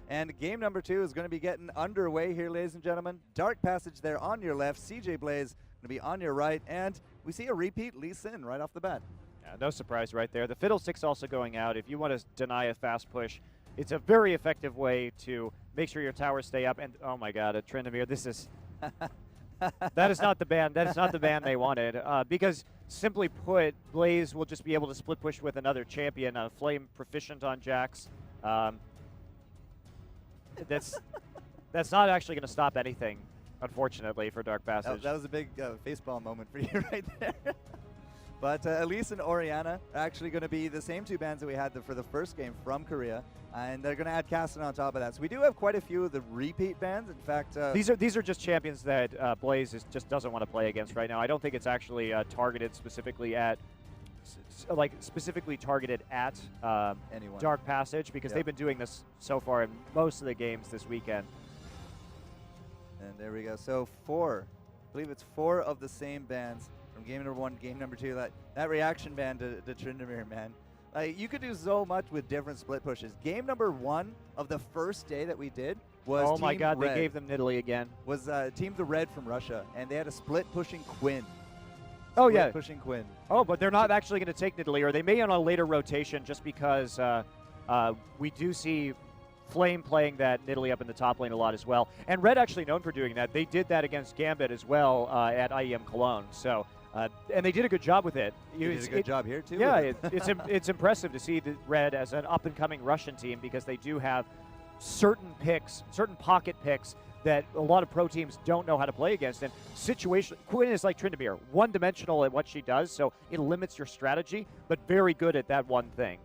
And game number 2 is going to be getting underway here, ladies and gentlemen. Dark Passage there on your left, CJ Blaze going to be on your right, and we see a repeat Lee Sin right off the bat. Yeah, no surprise right there. The Fiddlestick's also going out. If you want to deny a fast push, it's a very effective way to make sure your towers stay up. And oh my God, at Tryndamere, this is that is not the ban. That is not the ban they wanted. Because simply put, Blaze will just be able to split push with another champion, Flame proficient on Jax. That's not actually going to stop anything, unfortunately, for Dark Passage. That was a big facepalm moment for you right there. But Elise and Oriana are actually going to be the same 2 bans that we had for the first game from Korea, and they're going to add Castan on top of that. So we do have quite a few of the repeat bans. In fact, these are just champions that Blaze just doesn't want to play against right now. I don't think it's actually targeted specifically at anyone. Dark Passage, because they've been doing this so far in most of the games this weekend. And there we go. So I believe it's 4 of the same bans from game number 1, game number 2. That reaction ban to Tryndamere, man. You could do so much with different split pushes. Game number 1 of the first day that we did was oh my Team God, Red. They gave them Nidalee again. Was Team the Red from Russia, and they had a split pushing Quinn. Oh yeah, pushing Quinn. Oh, but they're not actually going to take Nidalee, or they may on a later rotation, just because we do see Flame playing that Nidalee up in the top lane a lot as well. And Red actually known for doing that. They did that against Gambit as well at IEM Cologne. So, and they did a good job with it. They did a good job here too. Yeah, it's impressive to see the Red as an up-and-coming Russian team, because they do have certain picks, certain pocket picks that a lot of pro teams don't know how to play against. And Quinn is like Tryndamere, one-dimensional at what she does, so it limits your strategy, but very good at that one thing.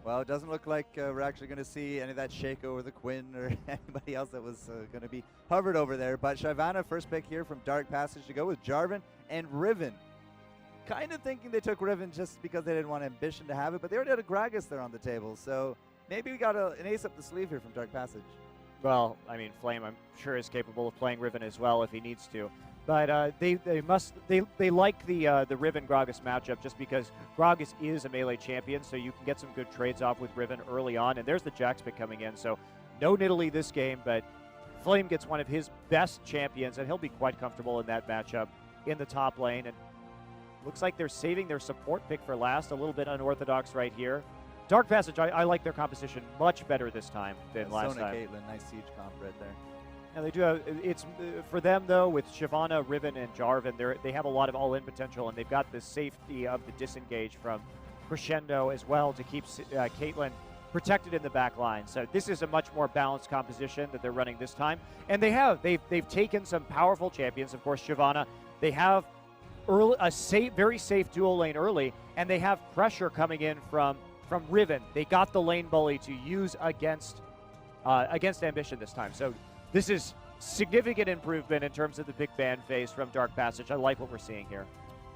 Well, it doesn't look like we're actually going to see any of that Shaco or the Quinn or anybody else that was going to be hovered over there. But Shyvana, first pick here from Dark Passage to go with Jarvan and Riven. Kind of thinking they took Riven just because they didn't want Ambition to have it, but they already had a Gragas there on the table. So maybe we got an ace up the sleeve here from Dark Passage. Well, I mean, Flame, I'm sure, is capable of playing Riven as well if he needs to. But they like the Riven Gragas matchup just because Gragas is a melee champion, so you can get some good trades off with Riven early on. And there's the Jax pick coming in, so no Nidalee this game, but Flame gets one of his best champions, and he'll be quite comfortable in that matchup in the top lane. And looks like they're saving their support pick for last, a little bit unorthodox right here. Dark Passage, I like their composition much better this time than last time. Caitlyn, nice siege comp right there. Yeah, they do have, it's for them though, with Shyvana, Riven, and Jarvan, they have a lot of all-in potential, and they've got the safety of the disengage from Crescendo as well to keep Caitlyn protected in the back line. So this is a much more balanced composition that they're running this time, and they've taken some powerful champions. Of course, Shyvana, they have very safe dual lane early, and they have pressure coming in from Riven. They got the lane bully to use against Ambition this time. So this is significant improvement in terms of the big ban phase from Dark Passage. I like what we're seeing here.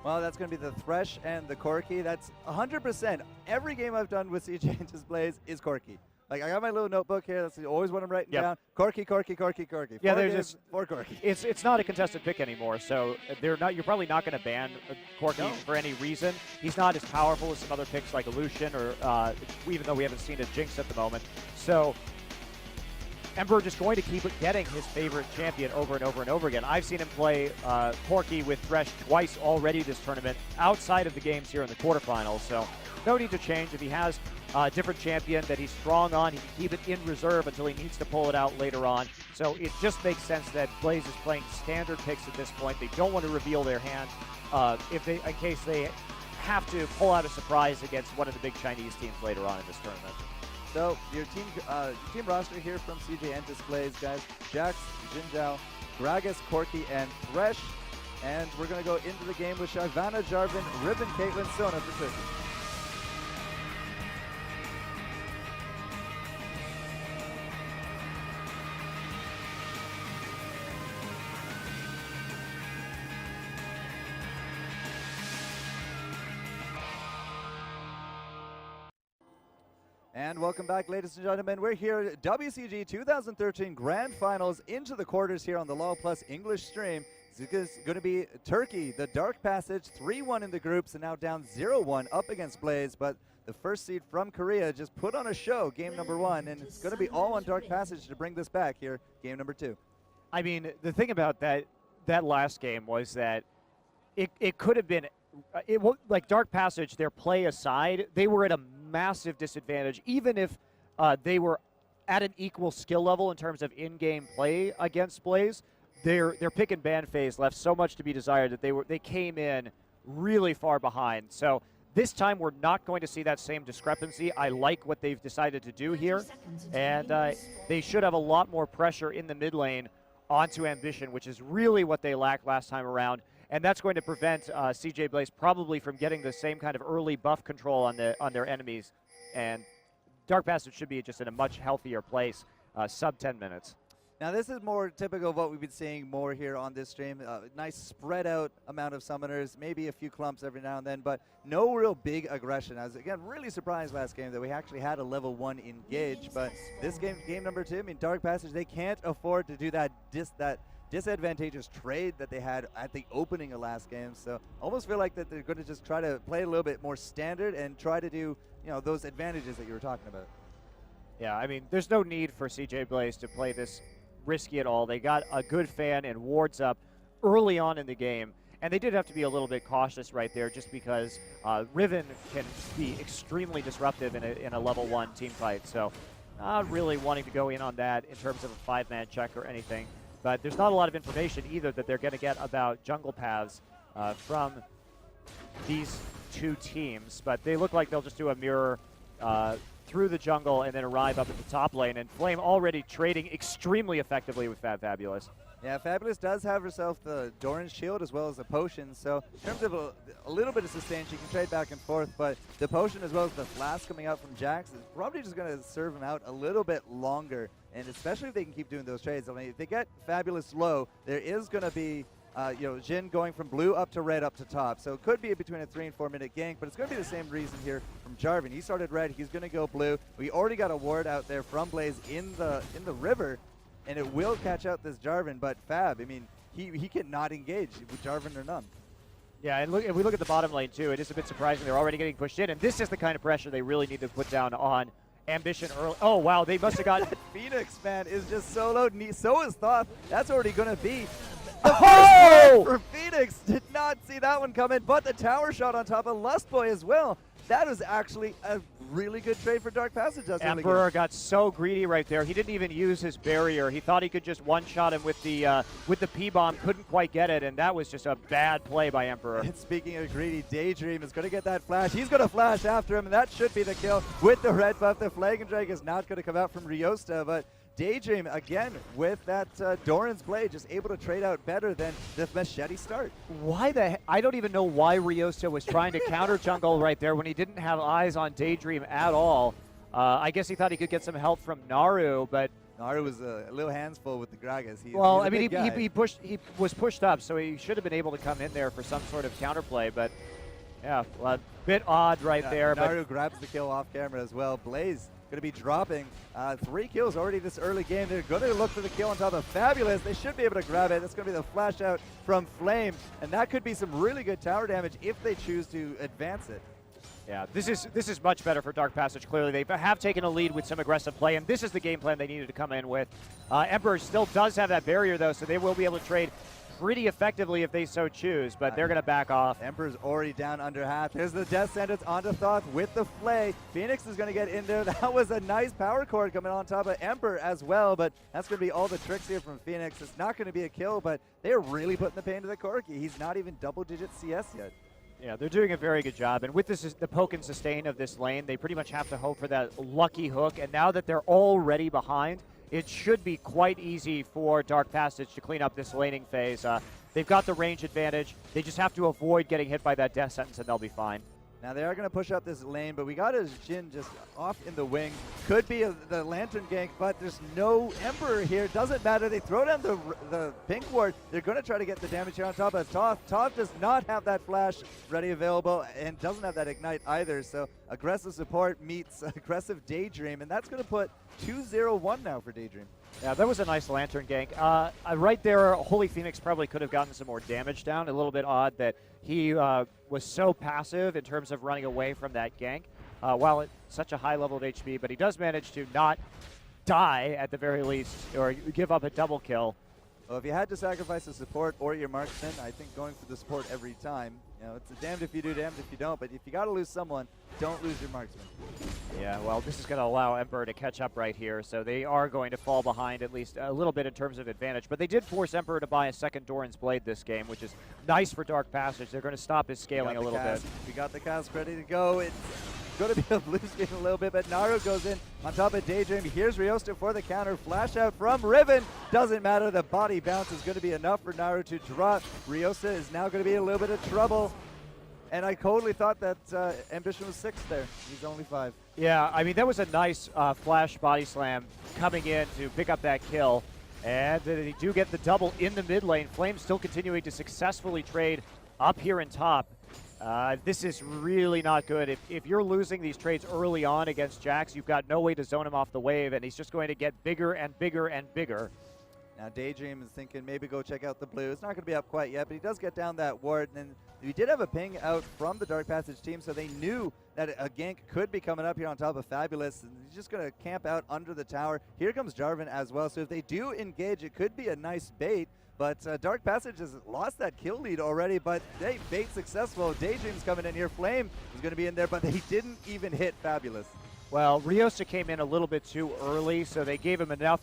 Well, that's going to be the Thresh and the Corki. That's 100%. Every game I've done with CJ and Blaze is Corki. Like, I got my little notebook here. That's always what I'm writing down. Corki, Corki, Corki, Corki. Yeah, there's just 4 Corki. It's not a contested pick anymore, so you're probably not going to ban Corki for any reason. He's not as powerful as some other picks like Illusion, or even though we haven't seen a Jinx at the moment. So Ember just going to keep getting his favorite champion over and over and over again. I've seen him play Corki with Thresh twice already this tournament, outside of the games here in the quarterfinals. So no need to change. If he has a different champion that he's strong on, he can keep it in reserve until he needs to pull it out later on. So it just makes sense that Blaze is playing standard picks at this point. They don't want to reveal their hand in case they have to pull out a surprise against one of the big Chinese teams later on in this tournament. So your team roster here from CJ and Blaze, guys: Jax, Jinzhao, Gragas, Corki, and Thresh. And we're going to go into the game with Shyvana, Jarvan, Riven, Caitlyn, Sona for Turkey. And welcome back, ladies and gentlemen. We're here at WCG 2013 Grand Finals, into the quarters here on the LoL Plus English stream. It's going to be Turkey, the Dark Passage, 3-1 in the groups, and now down 0-1 up against Blaze. But the first seed from Korea, just put on a show game number 1, and it's going to be all on Dark Passage to bring this back here, game number 2. I mean, the thing about that last game was that it could have been, like Dark Passage, their play aside, they were at a massive disadvantage, even if they were at an equal skill level in terms of in-game play against Blaze. Their pick and ban phase left so much to be desired that they came in really far behind. So this time we're not going to see that same discrepancy. I like what they've decided to do here, and they should have a lot more pressure in the mid lane onto Ambition, which is really what they lacked last time around. And that's going to prevent CJ Blaze probably from getting the same kind of early buff control on their enemies. And Dark Passage should be just in a much healthier place, sub 10 minutes. Now this is more typical of what we've been seeing more here on this stream. Nice spread out amount of summoners, maybe a few clumps every now and then, but no real big aggression. I was, again, really surprised last game that we actually had a level 1 engage, but this game number 2, I mean, Dark Passage, they can't afford to do that disadvantageous trade that they had at the opening of last game. So almost feel like that they're going to just try to play a little bit more standard and try to do, you know, those advantages that you were talking about. Yeah, I mean, there's no need for CJ Blaze to play this risky at all. They got a good fan and wards up early on in the game, and they did have to be a little bit cautious right there just because Riven can be extremely disruptive in a level 1 team fight. So not really wanting to go in on that in terms of a 5-man check or anything. But there's not a lot of information either that they're going to get about jungle paths from these two teams. But they look like they'll just do a mirror through the jungle and then arrive up at the top lane. And Flame already trading extremely effectively with Fabulous. Yeah, Fabulous does have herself the Doran's Shield as well as the potion. So in terms of a little bit of sustain, she can trade back and forth. But the potion as well as the flask coming out from Jax is probably just going to serve him out a little bit longer. And especially if they can keep doing those trades. I mean, if they get Fabulous low, there is going to be Jhin going from blue up to red up to top. So it could be between a 3 and 4 minute gank, but it's going to be the same reason here from Jarvan. He started red, he's going to go blue. We already got a ward out there from Blaze in the river, and it will catch out this Jarvan, but Fab, I mean, he cannot engage with Jarvan or none. Yeah, and if we look at the bottom lane too, it is a bit surprising they're already getting pushed in, and this is the kind of pressure they really need to put down on Ambition early. Oh, wow, they must have got... That Phoenix, man, is just soloed, and so is Thoth. That's already going to be the first for Phoenix. Did not see that one coming, but the tower shot on top of Lust Boy as well. That was actually a really good trade for Dark Passage. That's Emperor really got so greedy right there. He didn't even use his barrier. He thought he could just one-shot him with the P-bomb. Couldn't quite get it, and that was just a bad play by Emperor. And speaking of greedy, Daydream is going to get that flash. He's going to flash after him, and that should be the kill with the red buff. The Flagon Drake is not going to come out from Ryosta, but Daydream, again, with that Doran's Blade, just able to trade out better than the Machete start. Why the heck? I don't even know why Ryosta was trying to counter jungle right there when he didn't have eyes on Daydream at all. I guess he thought he could get some help from Naru, but... Naru was a little hands full with the Gragas. Well, I mean, he was pushed up, so he should have been able to come in there for some sort of counterplay, but yeah, a bit odd right there. Naru grabs the kill off camera as well. Blaze going to be dropping 3 kills already this early game. They're going to look for the kill on top of Fabulous. They should be able to grab it. That's going to be the flash out from Flame, and that could be some really good tower damage if they choose to advance it. Yeah, this is much better for Dark Passage, clearly. They have taken a lead with some aggressive play, and this is the game plan they needed to come in with. Emperor still does have that barrier, though, so they will be able to trade pretty effectively if they so choose, but they're going to back off. Emperor's already down under half. There's the Death Sentence onto Thoth with the Flay. Phoenix is going to get in there. That was a nice power chord coming on top of Emperor as well, but that's going to be all the tricks here from Phoenix. It's not going to be a kill, but they're really putting the pain to the Corki. He's not even double-digit CS yet. Yeah, they're doing a very good job, and with the poke and sustain of this lane, they pretty much have to hope for that lucky hook, and now that they're already behind, it should be quite easy for Dark Passage to clean up this laning phase. They've got the range advantage. They just have to avoid getting hit by that Death Sentence, and they'll be fine. Now they are going to push up this lane, but we got his Jhin just off in the wing. Could be the Lantern gank, but there's no Emperor here. Doesn't matter. They throw down the pink ward. They're going to try to get the damage here on top of Thoth. Thoth does not have that flash ready available and doesn't have that ignite either. So aggressive support meets aggressive Daydream, and that's going to put 2-0-1 now for Daydream. Yeah, that was a nice Lantern gank. Right there, Holy Phoenix probably could have gotten some more damage down. A little bit odd that he was so passive in terms of running away from that gank. while at such a high level of HP, but he does manage to not die at the very least, or give up a double kill. Well, if you had to sacrifice a support or your marksman, I think going for the support every time. You know, it's a damned if you do, damned if you don't. But if you got to lose someone, don't lose your marksman. Yeah, well, this is going to allow Emperor to catch up right here, so they are going to fall behind at least a little bit in terms of advantage. But they did force Emperor to buy a second Doran's Blade this game, which is nice for Dark Passage. They're going to stop his scaling a little bit. We got the cast ready to go. It's going to be a blue screen a little bit, but Naru goes in on top of Daydream. Here's Ryosta for the counter. Flash out from Riven. Doesn't matter. The body bounce is going to be enough for Naru to drop. Ryosta is now going to be in a little bit of trouble. And I totally thought that Ambition was 6 there. He's only 5. Yeah, I mean, that was a nice flash body slam coming in to pick up that kill. And they do get the double in the mid lane. Flame still continuing to successfully trade up here in top. This is really not good. If you're losing these trades early on against Jax, you've got no way to zone him off the wave, and he's just going to get bigger and bigger and bigger. Now Daydream is thinking maybe go check out the blue. It's not going to be up quite yet, but he does get down that ward. And we did have a ping out from the Dark Passage team, so they knew that a gank could be coming up here on top of Fabulous. And he's just going to camp out under the tower. Here comes Jarvan as well. So if they do engage, it could be a nice bait. But Dark Passage has lost that kill lead already, but they bait successful. Daydream's coming in here. Flame is going to be in there, but they didn't even hit Fabulous. Well, Ryosta came in a little bit too early, so they gave him enough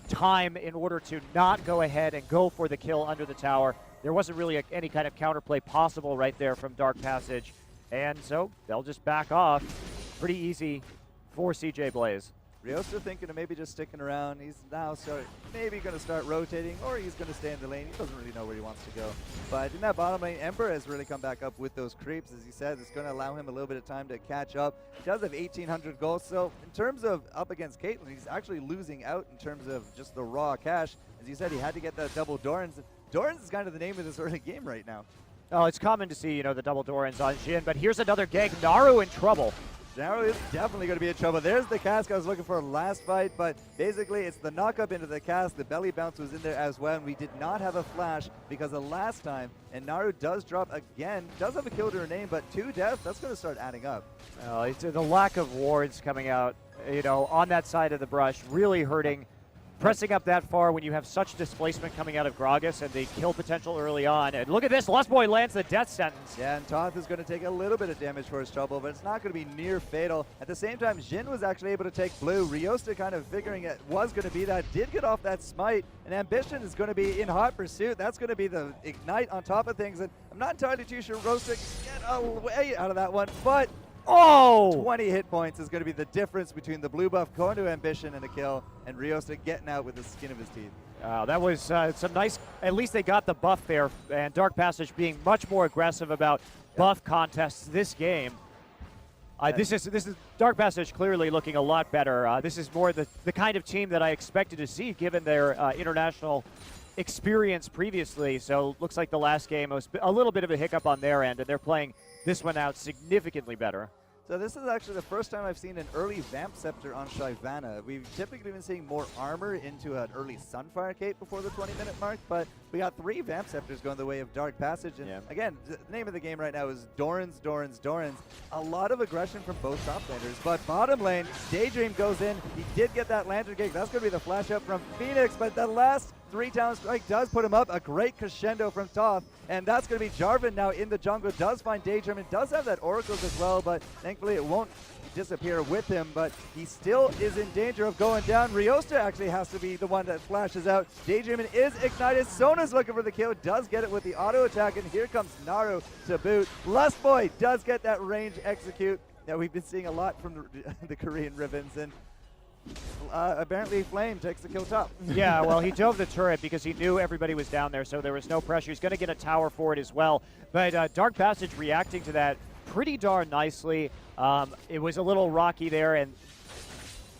time in order to not go ahead and go for the kill under the tower. There wasn't really any kind of counterplay possible right there from Dark Passage, and so they'll just back off. Pretty easy for CJ Blaze. Ryosta thinking of maybe just sticking around. He's now maybe going to start rotating, or he's going to stay in the lane. He doesn't really know where he wants to go. But in that bottom lane, Emperor has really come back up with those creeps. As he said, it's going to allow him a little bit of time to catch up. He does have 1,800 gold. So in terms of up against Caitlyn, he's actually losing out in terms of just the raw cash. As you said, he had to get that double Dorans. Dorans is kind of the name of this early game right now. Oh, it's common to see, the double Dorans on Jhin, but here's another gank. Naru in trouble. Naru is definitely going to be in trouble. There's the cask I was looking for last fight, but basically it's the knock-up into the cask. The belly bounce was in there as well, and we did not have a flash because of last time. And Naru does drop again. Does have a kill to her name, but 2 deaths, that's going to start adding up. It's the lack of wards coming out, on that side of the brush, really hurting. Pressing up that far when you have such displacement coming out of Gragas and the kill potential early on. And look at this, Lust Boy lands the death sentence. Yeah, and Toth is going to take a little bit of damage for his trouble, but it's not going to be near fatal. At the same time, Jhin was actually able to take blue. Ryosta kind of figuring it was going to be that, did get off that smite, and Ambition is going to be in hot pursuit. That's going to be the ignite on top of things, and I'm not entirely too sure Ryosta can get away out of that one, but 20 hit points is going to be the difference between the blue buff going to Ambition and a kill, and Ryosta getting out with the skin of his teeth. That was some nice, at least they got the buff there, and Dark Passage being much more aggressive about buff contests this game. This is Dark Passage clearly looking a lot better. This is more the kind of team that I expected to see given their international experience previously. So looks like the last game was a little bit of a hiccup on their end, and they're playing this one out significantly better. So this is actually the first time I've seen an early Vamp Scepter on Shyvana. We've typically been seeing more armor into an early Sunfire Cape before the 20-minute mark, but we got 3 Vamp Scepters going the way of Dark Passage. And again, the name of the game right now is Dorans, Dorans, Dorans. A lot of aggression from both top laners, but bottom lane, Daydream goes in. He did get that Lantern Gate. That's going to be the flash up from Phoenix, but the last 3-talent strike does put him up. A great crescendo from Toth, and that's going to be Jarvan now in the jungle. Does find Daydream and does have that Oracles as well, but thankfully it won't disappear with him, but he still is in danger of going down. Ryosta actually has to be the one that flashes out. Daydream is ignited. Sona's looking for the kill, does get it with the auto attack, and here comes Naru to boot. Lust Boy does get that range execute that we've been seeing a lot from the Korean Rivens, and apparently Flame takes the kill top. Yeah, well, he dove the turret because he knew everybody was down there, so there was no pressure. He's going to get a tower for it as well. But Dark Passage reacting to that pretty darn nicely. It was a little rocky there, and,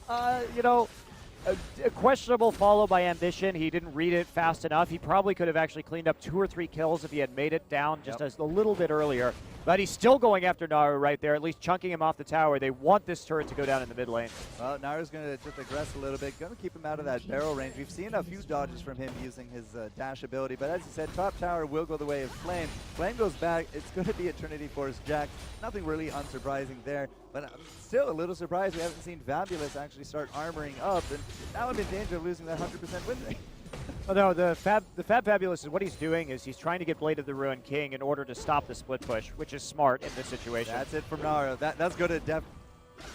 a questionable follow by Ambition. He didn't read it fast enough. He probably could have actually cleaned up 2 or 3 kills if he had made it down just a little bit earlier. But he's still going after Naru right there, at least chunking him off the tower. They want this turret to go down in the mid lane. Well, Naru's going to just aggress a little bit, going to keep him out of that barrel range. We've seen a few dodges from him using his dash ability, but as you said, top tower will go the way of Flame. Flame goes back. It's going to be a Trinity Force Jack. Nothing really unsurprising there, but I'm still a little surprised we haven't seen Fabulous actually start armoring up, and now I'm in danger of losing that 100% win rate. Oh, no, the Fab Fabulous is what he's doing is he's trying to get Blade of the Ruined King in order to stop the split push, which is smart in this situation. That's it from Naru. That's good at depth.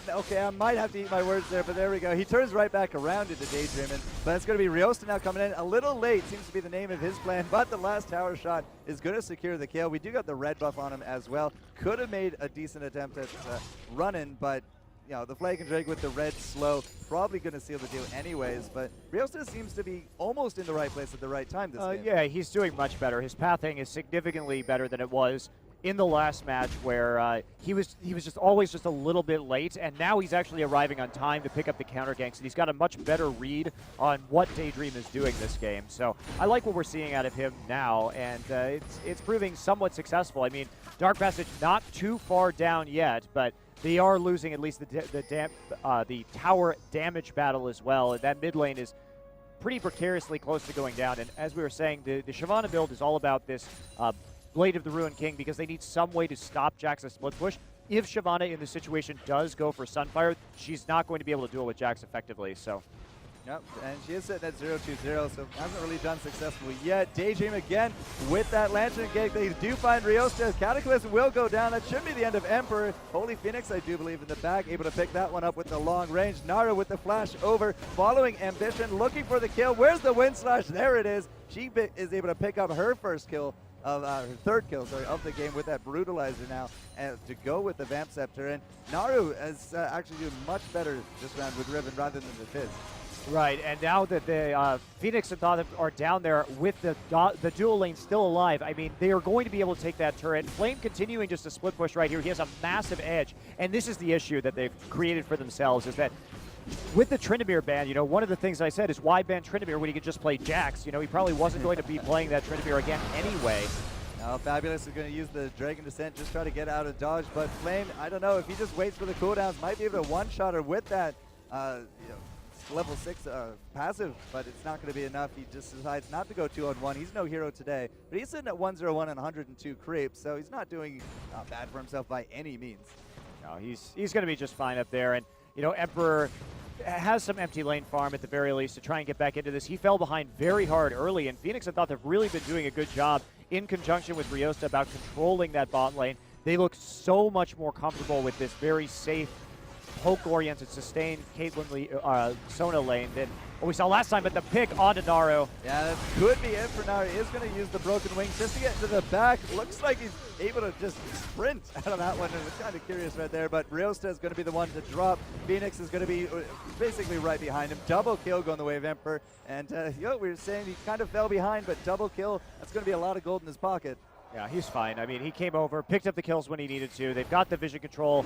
Okay, I might have to eat my words there, but there we go. He turns right back around into Daydreamin', but it's going to be Ryosta now coming in. A little late seems to be the name of his plan, but the last tower shot is going to secure the kill. We do got the red buff on him as well. Could have made a decent attempt at running, but you know, the Flag and Drake with the red slow, probably going to seal the deal anyways, but Ryosta seems to be almost in the right place at the right time this game. Yeah, he's doing much better. His pathing is significantly better than it was in the last match where he was just always just a little bit late, and now he's actually arriving on time to pick up the counter ganks, and he's got a much better read on what Daydream is doing this game. So I like what we're seeing out of him now, and it's proving somewhat successful. I mean, Dark Passage not too far down yet, but they are losing at least the tower damage battle as well, and that mid lane is pretty precariously close to going down. And as we were saying, the Shyvana build is all about this Blade of the Ruined King because they need some way to stop Jax's split push. If Shyvana in this situation does go for Sunfire, she's not going to be able to deal with Jax effectively. So. Yep, and she is sitting at 0-2-0, so hasn't really done successfully yet. Daydream again with that Lantern Gate. They do find Ryosta. Cataclysm will go down. That should be the end of Emperor. Holy Phoenix, I do believe, in the back, able to pick that one up with the long range. Naru with the flash over, following Ambition, looking for the kill. Where's the wind slash? There it is. She is able to pick up her first kill. Her third kill, of the game with that Brutalizer now, and to go with the Vamp Scepter. And Naru is actually doing much better this round with Riven rather than the Fizz. Right, and now that the Phoenix and Thought are down there with the dual lane still alive, I mean, they are going to be able to take that turret. Flame continuing just to split push right here. He has a massive edge, and this is the issue that they've created for themselves, is that with the Tryndamere ban, you know, one of the things I said is why ban Tryndamere when he could just play Jax? You know, he probably wasn't going to be playing that Tryndamere again anyway. Now Fabulous is going to use the Dragon Descent, just try to get out of dodge, but Flame, I don't know, if he just waits for the cooldowns, might be able to one-shot her with that, you know, level 6 passive, but it's not going to be enough. He just decides not to go 2-on-1. He's no hero today, but he's sitting at 101 and 102 creeps, so he's not doing bad for himself by any means. No, he's going to be just fine up there, and you know, Emperor has some empty lane farm at the very least to try and get back into this. He fell behind very hard early, and Phoenix and Thought have really been doing a good job in conjunction with Ryosta about controlling that bot lane. They look so much more comfortable with this very safe, poke-oriented, sustained Caitlyn Sona lane than what we saw last time, but the pick onto Naru. Yeah, that could be it for Naru. He is going to use the Broken Wings just to get into the back. Looks like he's able to just sprint out of that one. It was kind of curious right there, but Ryosta is going to be the one to drop. Phoenix is going to be basically right behind him. Double kill going the way of Emperor. And you know, we were saying he kind of fell behind, but double kill, that's going to be a lot of gold in his pocket. Yeah, he's fine. I mean, he came over, picked up the kills when he needed to. They've got the vision control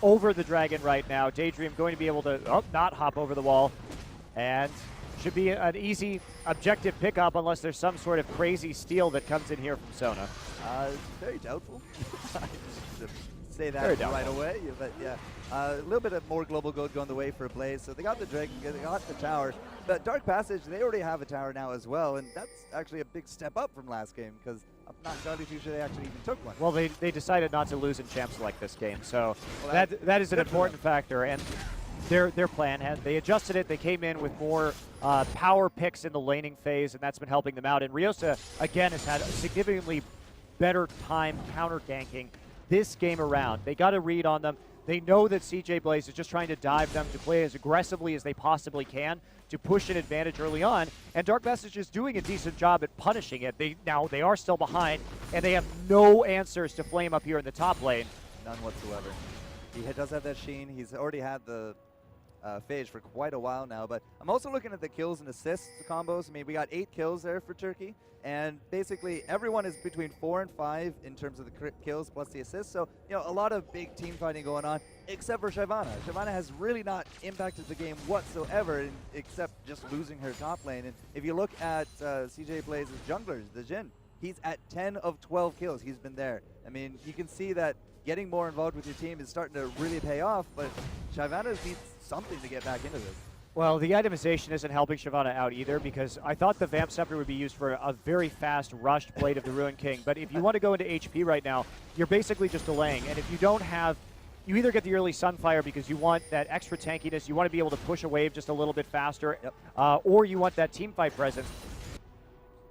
over the dragon right now. Daydream going to be able to not hop over the wall, and should be an easy objective pickup unless there's some sort of crazy steal that comes in here from Sona. Very doubtful. Say that right away, but yeah. A little bit of more global gold going the way for Blaze. So they got the Dragon, they got the tower. But Dark Passage, they already have a tower now as well, and that's actually a big step up from last game because I'm not entirely too sure they actually even took one. Well, they decided not to lose in champs like this game, so well, that is an important factor. And their plan they adjusted it. They came in with more power picks in the laning phase, and that's been helping them out. And Ryosta again has had a significantly better time counter ganking this game around. They got a read on them. They know that CJ Blaze is just trying to dive them to play as aggressively as they possibly can to push an advantage early on, and Dark Passage is doing a decent job at punishing it. Now they are still behind, and they have no answers to Flame up here in the top lane. None whatsoever. He does have that Sheen. He's already had the phase for quite a while now, but I'm also looking at the kills and assists combos. I mean, we got 8 kills there for Turkey, and basically everyone is between 4 and 5 in terms of the kills plus the assists, so you know, a lot of big team fighting going on, except for Shyvana. Shyvana has really not impacted the game whatsoever, except just losing her top lane. And if you look at CJ Blaze's junglers, the Jhin, He's at 10 of 12 kills. He's been there. I mean, you can see that getting more involved with your team is starting to really pay off, but Shyvana needs something to get back into this. Well, the itemization isn't helping Shyvana out either, because I thought the Vamp Scepter would be used for a very fast rushed Blade of the Ruin King, but if you want to go into HP right now, you're basically just delaying, and if you don't have, you either get the early Sunfire because you want that extra tankiness, you want to be able to push a wave just a little bit faster, or you want that teamfight presence.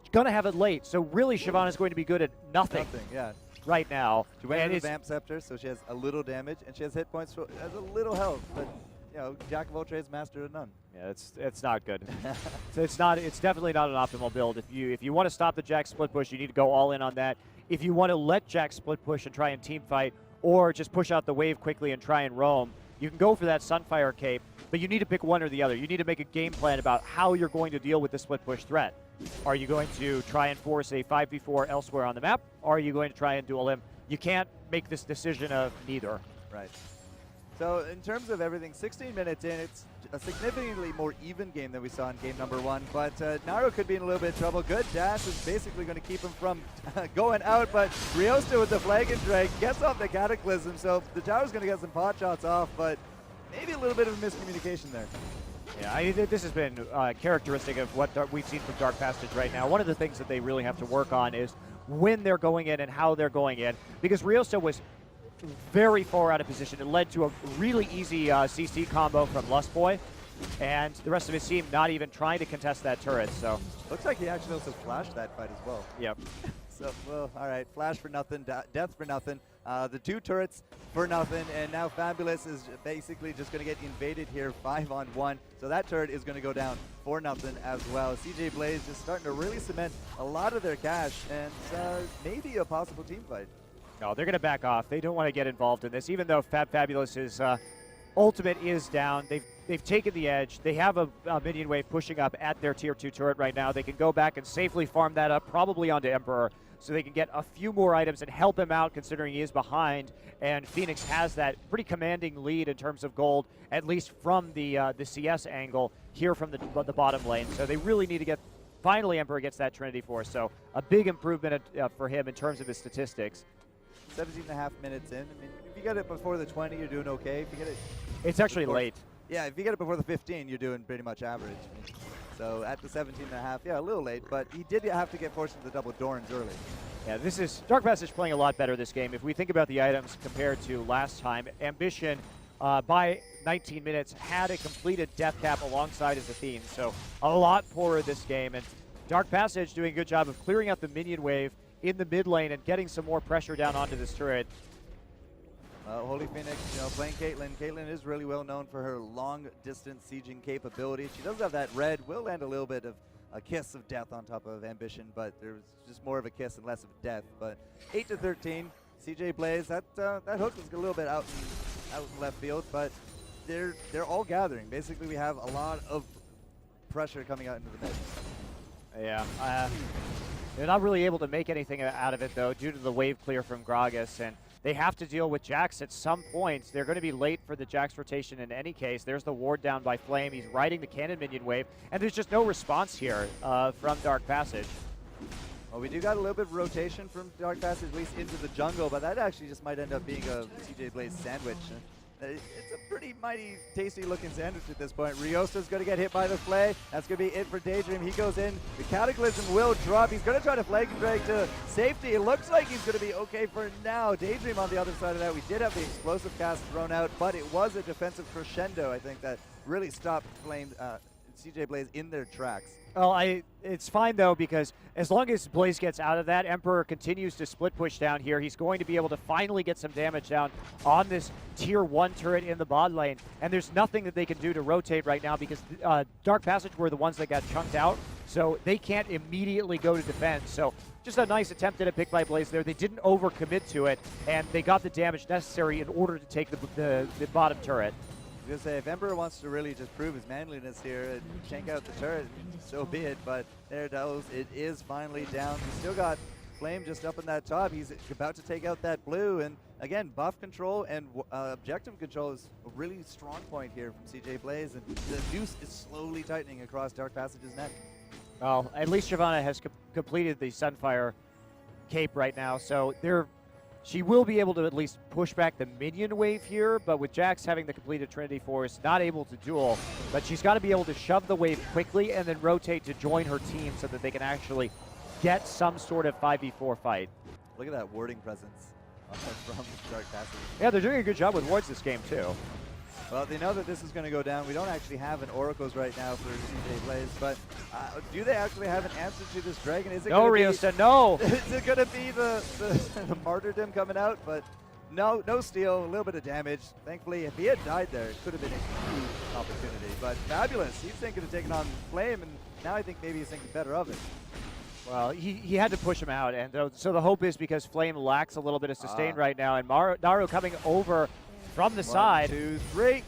You're going to have it late, so really Shyvana is going to be good at nothing right now. She went into the Vamp Scepter, so she has a little damage, and she has hit points, so has a little health, but you know, Jack of all trades, master of none. Yeah, it's not good. It's definitely not an optimal build. If you want to stop the Jack split push, you need to go all in on that. If you want to let Jack split push and try and team fight, or just push out the wave quickly and try and roam, you can go for that Sunfire cape, but you need to pick one or the other. You need to make a game plan about how you're going to deal with the split push threat. Are you going to try and force a 5v4 elsewhere on the map, or are you going to try and duel him? You can't make this decision of neither. Right. So in terms of everything, 16 minutes in, it's a significantly more even game than we saw in game number 1, but Naru could be in a little bit of trouble. Good dash is basically going to keep him from going out, but Ryosta with the flag and drag gets off the Cataclysm, so the tower's going to get some pot shots off, but maybe a little bit of a miscommunication there. Yeah, this has been characteristic of what we've seen from Dark Passage right now. One of the things that they really have to work on is when they're going in and how they're going in, because Ryosta was very far out of position. It led to a really easy CC combo from Lustboy, and the rest of his team not even trying to contest that turret. So looks like he actually also flashed that fight as well. Yep. So, well, all right, flash for nothing, death for nothing, the 2 turrets for nothing, and now Fabulous is basically just going to get invaded here 5-on-1. So that turret is going to go down for nothing as well. CJ Blaze just starting to really cement a lot of their cash, and maybe a possible team fight. No, they're going to back off. They don't want to get involved in this, even though Fabulous's ultimate is down. They've taken the edge. They have a minion wave pushing up at their tier 2 turret right now. They can go back and safely farm that up, probably onto Emperor, so they can get a few more items and help him out, considering he is behind. And Phoenix has that pretty commanding lead in terms of gold, at least from the CS angle here from the bottom lane. So they really need to get. Finally, Emperor gets that Trinity Force, so a big improvement for him in terms of his statistics. 17.5 minutes in. I mean, if you get it before the 20, you're doing okay. If you get it, it's actually late. Yeah, if you get it before the 15, you're doing pretty much average. So at the 17.5, yeah, a little late, but he did have to get forced into the double Dorns early. Yeah, this is Dark Passage playing a lot better this game. If we think about the items compared to last time, Ambition by 19 minutes had a completed death cap alongside his Athene, so a lot poorer this game. And Dark Passage doing a good job of clearing out the minion wave in the mid lane and getting some more pressure down onto this turret. Holy Phoenix, playing Caitlyn. Caitlyn is really well known for her long-distance sieging capability. She does have that red. Will land a little bit of a kiss of death on top of Ambition, but there's just more of a kiss and less of death. But 8-13, CJ Blaze. That hook is a little bit out in left field, but they're all gathering. Basically, we have a lot of pressure coming out into the mid. Yeah. They're not really able to make anything out of it, though, due to the wave clear from Gragas, and they have to deal with Jax at some point. They're going to be late for the Jax rotation in any case. There's the ward down by Flame. He's riding the cannon minion wave, and there's just no response here from Dark Passage. Well, we do got a little bit of rotation from Dark Passage, at least into the jungle, but that actually just might end up being a CJ Blaze sandwich. It's a pretty mighty tasty looking sandwich at this point. Ryosta's going to get hit by the flay. That's going to be it for Daydream. He goes in. The Cataclysm will drop. He's going to try to flag and drag to safety. It looks like he's going to be okay for now. Daydream on the other side of that. We did have the explosive cast thrown out, but it was a defensive crescendo, I think, that really stopped CJ Blaze in their tracks. Well, it's fine, though, because as long as Blaze gets out of that, Emperor continues to split push down here. He's going to be able to finally get some damage down on this tier 1 turret in the bot lane. And there's nothing that they can do to rotate right now because Dark Passage were the ones that got chunked out, so they can't immediately go to defense. So just a nice attempt at a pick by Blaze there. They didn't overcommit to it, and they got the damage necessary in order to take the bottom turret. I was going to say, if Emperor wants to really just prove his manliness here and shank out the turret, so be it. But there it goes. It is finally down. He's still got Flame just up in that top. He's about to take out that blue. And again, buff control and objective control is a really strong point here from CJ Blaze. And the noose is slowly tightening across Dark Passage's neck. Well, at least Shyvana has completed the Sunfire cape right now, so she will be able to at least push back the minion wave here, but with Jax having the completed Trinity Force, not able to duel, but she's got to be able to shove the wave quickly and then rotate to join her team so that they can actually get some sort of 5v4 fight. Look at that warding presence from Dark Passage. Yeah, they're doing a good job with wards this game too. Well, they know that this is going to go down. We don't actually have an Oracles right now for CJ Blaze, but do they actually have an answer to this dragon? Is it no, Riosta, no! Is it going to be the martyrdom coming out? But no steal, a little bit of damage. Thankfully, if he had died there, it could have been a huge opportunity. But Fabulous, he's thinking of taking on Flame, and now I think maybe he's thinking better of it. Well, he had to push him out, and so the hope is because Flame lacks a little bit of sustain right now, and Naru coming over from the side. 1, 2, 3.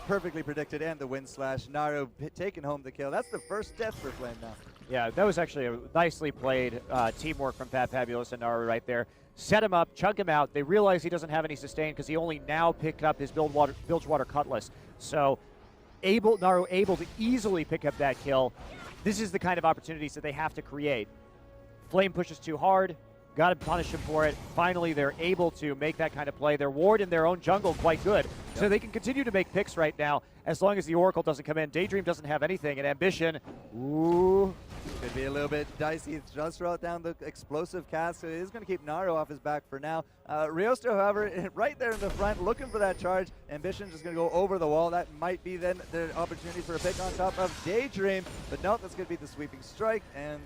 Perfectly predicted, and the wind slash. Naru taking home the kill. That's the first death for Flame now. Yeah, that was actually a nicely played teamwork from Fabulous and Naru right there. Set him up, chunk him out. They realize he doesn't have any sustain because he only now picked up his Bilgewater Cutlass. So Naru able to easily pick up that kill. This is the kind of opportunities that they have to create. Flame pushes too hard. Got to punish him for it. Finally, they're able to make that kind of play. Their ward in their own jungle quite good. Yep. So they can continue to make picks right now as long as the Oracle doesn't come in. Daydream doesn't have anything, and Ambition, ooh. Could be a little bit dicey. Just throw down the explosive cast, so it is going to keep Naru off his back for now. Riosta, however, right there in the front, looking for that charge. Ambition just going to go over the wall. That might be then the opportunity for a pick on top of Daydream. But no, that's going to be the sweeping strike, and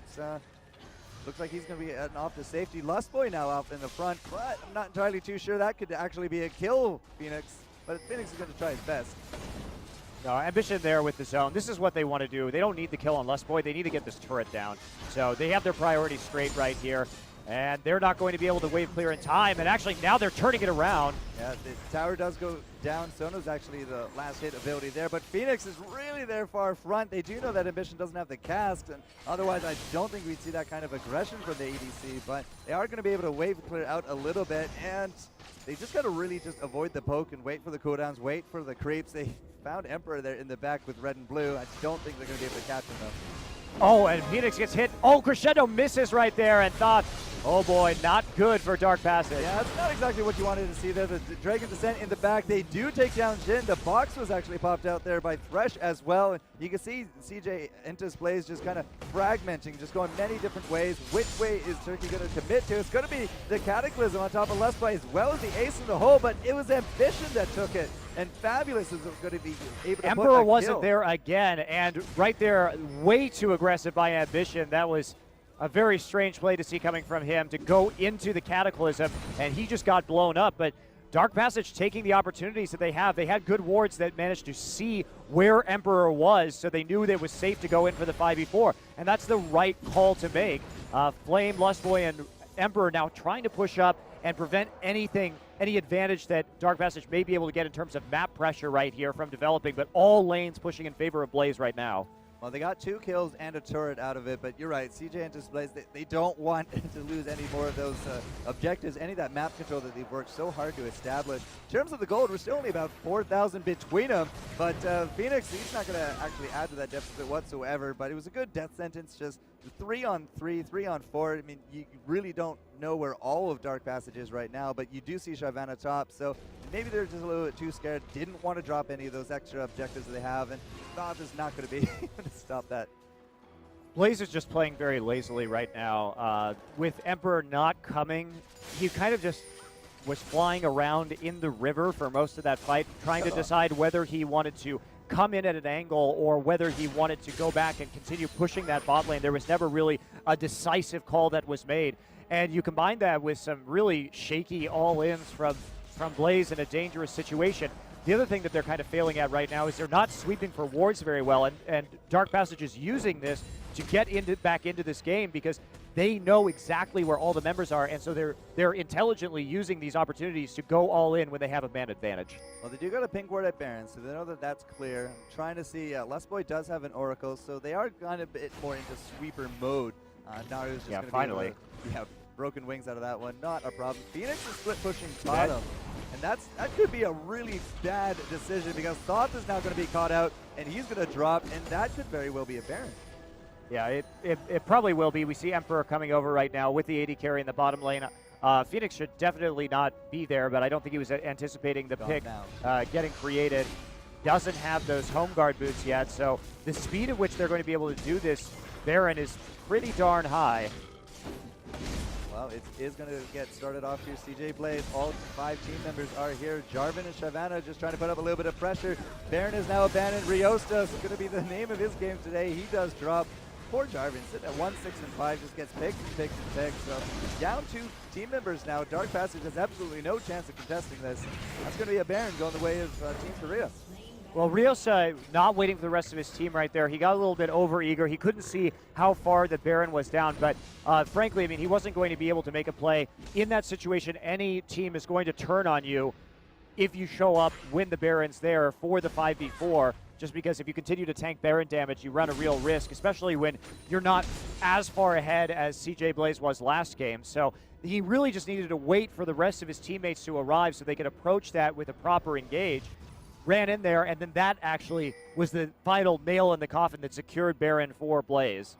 looks like he's going to be off to safety. Lustboy now out in the front, but I'm not entirely too sure that could actually be a kill, Phoenix. But Phoenix is going to try his best. No, Ambition there with the zone. This is what they want to do. They don't need the kill on Lustboy. They need to get this turret down. So they have their priorities straight right here. And they're not going to be able to wave clear in time. And actually, now they're turning it around. Yeah, the tower does go down. Sono's actually the last hit ability there. But Phoenix is really there far front. They do know that Ambition doesn't have the cast. And otherwise, I don't think we'd see that kind of aggression from the ADC. But they are going to be able to wave clear out a little bit. And they just got to really just avoid the poke and wait for the cooldowns, wait for the creeps. They found Emperor there in the back with red and blue. I don't think they're going to be able to catch him, though. Oh, and Phoenix gets hit. Oh, Crescendo misses right there and thought, oh boy, not good for Dark Passage. Yeah, that's not exactly what you wanted to see there. The Dragon Descent in the back. They do take down Jhin. The box was actually popped out there by Thresh as well. And you can see CJ Inta's plays just kind of fragmenting, just going many different ways. Which way is Turkey going to commit to? It's going to be the Cataclysm on top of Lustboy as well as the ace in the hole, but it was Ambition that took it. And Fabulous is going to be able to Emperor wasn't there again, and right there, way too aggressive by Ambition. That was a very strange play to see coming from him to go into the Cataclysm, and he just got blown up. But Dark Passage taking the opportunities that they have. They had good wards that managed to see where Emperor was, so they knew that it was safe to go in for the 5v4, and that's the right call to make. Flame, Lustboy, and Emperor now trying to push up and prevent any advantage that Dark Passage may be able to get in terms of map pressure right here from developing, but all lanes pushing in favor of Blaze right now. Well, they got 2 kills and a turret out of it, but you're right, CJ and Blaze, they don't want to lose any more of those objectives, any of that map control that they've worked so hard to establish. In terms of the gold, we're still only about 4,000 between them, but Phoenix, he's not going to actually add to that deficit whatsoever, but it was a good death sentence, just 3-on-3, 3-on-4. I mean, you really don't know where all of Dark Passage is right now, but you do see Shyvana top, so maybe they're just a little bit too scared, didn't want to drop any of those extra objectives that they have, and Thoth is not going to be able to stop that. Blaze is just playing very lazily right now. With Emperor not coming, he kind of just was flying around in the river for most of that fight, trying to decide whether he wanted to come in at an angle or whether he wanted to go back and continue pushing that bot lane. There was never really a decisive call that was made. And you combine that with some really shaky all-ins from Blaze in a dangerous situation. The other thing that they're kind of failing at right now is they're not sweeping for wards very well, and Dark Passage is using this to get back into this game because they know exactly where all the members are, and so they're intelligently using these opportunities to go all in when they have a man advantage. Well, they do got a pink ward at Baron, so they know that that's clear. I'm trying to see, Lustboy does have an Oracle, so they are kind of a bit more into sweeper mode. Naru's just going to finally. Broken wings out of that one, not a problem. Phoenix is split pushing bottom, and that could be a really bad decision because Thoth is now going to be caught out, and he's going to drop, and that could very well be a Baron. Yeah, it probably will be. We see Emperor coming over right now with the AD carry in the bottom lane. Phoenix should definitely not be there, but I don't think he was anticipating the pick getting created. Doesn't have those home guard boots yet, so the speed at which they're going to be able to do this Baron is pretty darn high. Well, it is going to get started off here. CJ Blaze, all 5 team members are here. Jarvan and Shyvana just trying to put up a little bit of pressure. Baron is now abandoned. Riosta is going to be the name of his game today. He does drop. Poor Jarvan, sitting at 1, 6, and 5, just gets picked and picked and picked. So down 2 team members now. Dark Passage has absolutely no chance of contesting this. That's going to be a Baron going the way of Team Korea. Well, Rios not waiting for the rest of his team right there. He got a little bit over-eager. He couldn't see how far the Baron was down, but frankly, I mean, he wasn't going to be able to make a play. In that situation, any team is going to turn on you if you show up when the Baron's there for the 5v4, just because if you continue to tank Baron damage, you run a real risk, especially when you're not as far ahead as CJ Blaze was last game. So he really just needed to wait for the rest of his teammates to arrive so they could approach that with a proper engage. Ran in there, and then that actually was the final nail in the coffin that secured Baron for Blaze.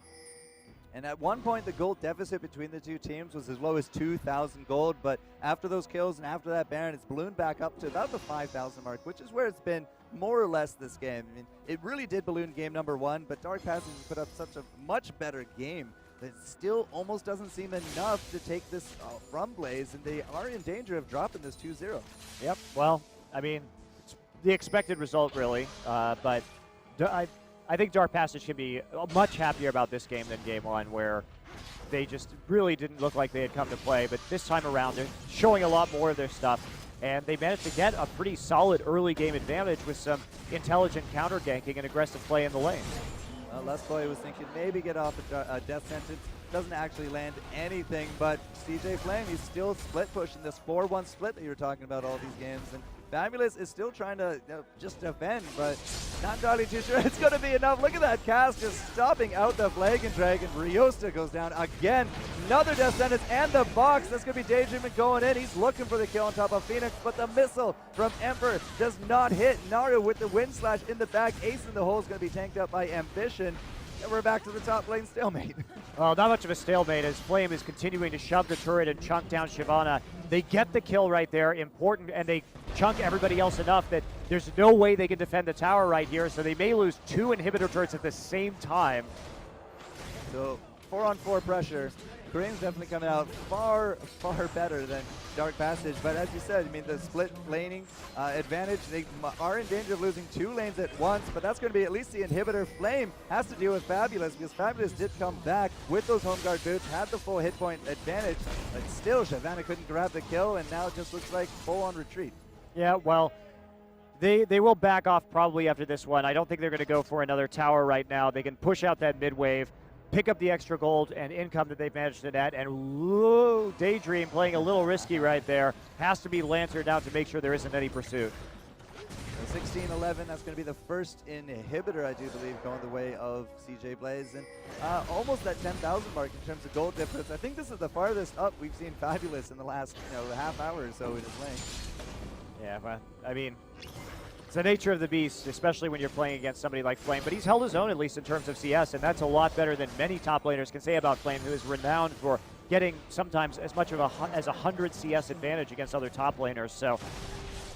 And at one point, the gold deficit between the 2 teams was as low as 2,000 gold, but after those kills and after that Baron, it's ballooned back up to about the 5,000 mark, which is where it's been more or less this game. I mean, it really did balloon game number 1, but Dark Passage has put up such a much better game that it still almost doesn't seem enough to take this from Blaze, and they are in danger of dropping this 2-0. Yep, well, I mean, it's the expected result, really, but I think Dark Passage can be much happier about this game than Game 1, where they just really didn't look like they had come to play. But this time around, they're showing a lot more of their stuff, and they managed to get a pretty solid early game advantage with some intelligent counter ganking and aggressive play in the lane. Well, Lesboy was thinking maybe get off a death sentence. Doesn't actually land anything, but CJ Flame, he's still split pushing this 4-1 split that you were talking about all these games. And Fabulous is still trying to just defend, but not entirely too sure it's going to be enough. Look at that cast just stopping out the Flag and Dragon. Riosta goes down again. Another death sentence and the box. That's going to be Daydreaming going in. He's looking for the kill on top of Phoenix, but the missile from Emperor does not hit. Naru with the wind slash in the back. Ace in the hole is going to be tanked up by Ambition. And we're back to the top lane stalemate. Well, not much of a stalemate as Flame is continuing to shove the turret and chunk down Shyvana. They get the kill right there, important, and they chunk everybody else enough that there's no way they can defend the tower right here, so they may lose 2 inhibitor turrets at the same time. So 4-on-4 pressure. Korean's definitely coming out far, far better than Dark Passage, but as you said, I mean, the split laning advantage, they are in danger of losing 2 lanes at once, but that's going to be at least the inhibitor. Flame has to deal with Fabulous, because Fabulous did come back with those home guard boots, had the full hit point advantage, but still Shyvana couldn't grab the kill, and now it just looks like full-on retreat. Yeah, well, they will back off probably after this one. I don't think they're going to go for another tower right now. They can push out that mid wave, pick up the extra gold and income that they've managed to net, and whoa, Daydream playing a little risky right there. Has to be lanterned out to make sure there isn't any pursuit. 16-11, that's going to be the first inhibitor, I do believe, going the way of CJ Blaze, and almost that 10,000 mark in terms of gold difference. I think this is the farthest up we've seen Fabulous in the last half hour or so in his lane. Yeah, well, I mean, it's the nature of the beast, especially when you're playing against somebody like Flame, but he's held his own at least in terms of CS, and that's a lot better than many top laners can say about Flame, who is renowned for getting sometimes as much of as 100 CS advantage against other top laners. So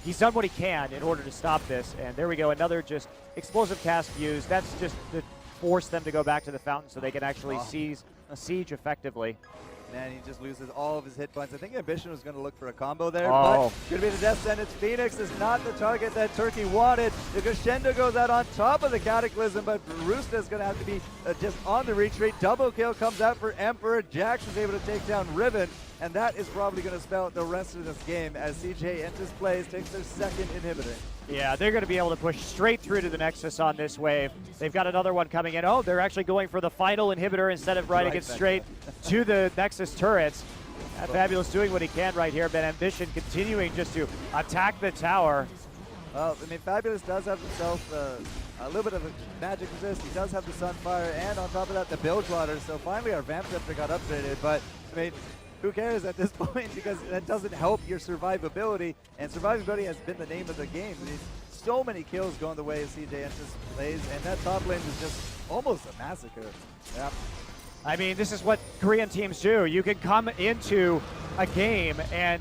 he's done what he can in order to stop this, and there we go, another just explosive cast used. That's just to force them to go back to the fountain so they can actually siege effectively. Man, he just loses all of his hit points. I think Ambition was going to look for a combo there, but going to be the death sentence. Phoenix is not the target that Turkey wanted. The Crescendo goes out on top of the Cataclysm, but Roosta is going to have to be just on the retreat. Double kill comes out for Emperor. Jax is able to take down Riven, and that is probably going to spell the rest of this game as CJ enters plays, takes their second inhibitor. Yeah, they're going to be able to push straight through to the Nexus on this wave. They've got another one coming in. Oh, they're actually going for the final inhibitor instead of riding it straight to the Nexus turrets. Fabulous doing what he can right here, but Ambition continuing just to attack the tower. Well, I mean, Fabulous does have himself a little bit of a magic resist. He does have the Sunfire, and on top of that, the Bilgewater. So finally our Vamp Scepter got upgraded, but I mean, who cares at this point, because that doesn't help your survivability, and survivability has been the name of the game. These so many kills going the way of CJ Entus plays, and that top lane is just almost a massacre. Yeah. I mean, this is what Korean teams do. You can come into a game and